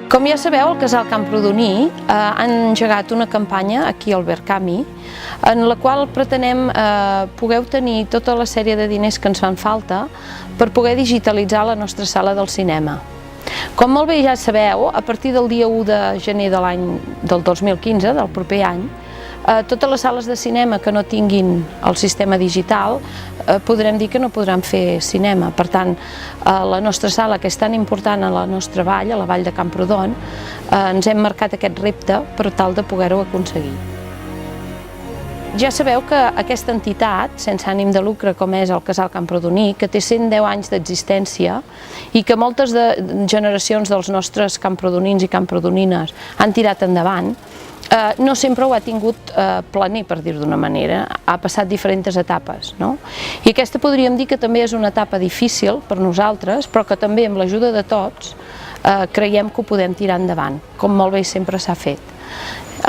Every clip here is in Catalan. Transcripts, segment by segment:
Com ja sabeu, el Casal Camprodoní ha engegat una campanya aquí al Verkami en la qual pretenem poder obtenir tota la sèrie de diners que ens fan falta per poder digitalitzar la nostra sala del cinema. Com molt bé ja sabeu, a partir del dia 1 de gener de l'any del 2015, del proper any, totes les sales de cinema que no tinguin el sistema digital podrem dir que no podran fer cinema. Per tant, la nostra sala, que és tan important a la nostra vall, a la vall de Camprodon, ens hem marcat aquest repte per tal de poder-ho aconseguir. Ja sabeu que aquesta entitat, sense ànim de lucre com és el Casal Camprodoní, que té 110 anys d'existència i que moltes generacions dels nostres camprodonins i camprodonines han tirat endavant, no sempre ho ha tingut planer, per dir-ho d'una manera, ha passat diferents etapes, no? I aquesta podríem dir que també és una etapa difícil per nosaltres, però que també amb l'ajuda de tots creiem que ho podem tirar endavant, com molt bé sempre s'ha fet.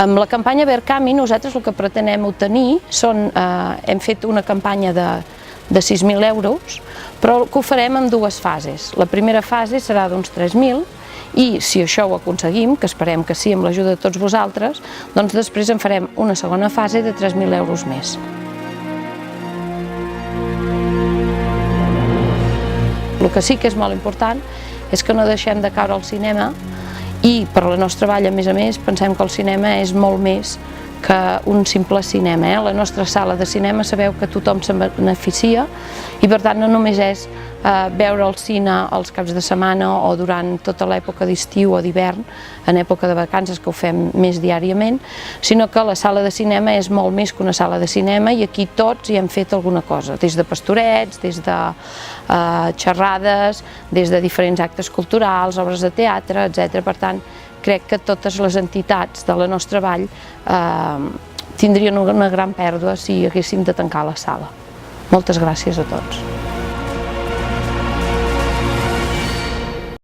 Amb la campanya Verkami nosaltres el que pretenem obtenir són, hem fet una campanya de 6.000 euros, però que ho farem en dues fases. La primera fase serà d'uns 3.000 i si això ho aconseguim, que esperem que sí amb l'ajuda de tots vosaltres, doncs després en farem una segona fase de 3.000 euros més. El que sí que és molt important és que no deixem de caure al cinema i per la nostra vall, a més, pensem que el cinema és molt més que un simple cinema. La nostra sala de cinema sabeu que tothom se'n beneficia i per tant no només és veure el cine els caps de setmana o durant tota l'època d'estiu o d'hivern, en època de vacances que ho fem més diàriament, sinó que la sala de cinema és molt més que una sala de cinema i aquí tots hi hem fet alguna cosa, des de pastorets, des de xerrades, des de diferents actes culturals, obres de teatre, etc. Per tant, crec que totes les entitats de la nostra vall tindrien una gran pèrdua si haguéssim de tancar la sala. Moltes gràcies a tots.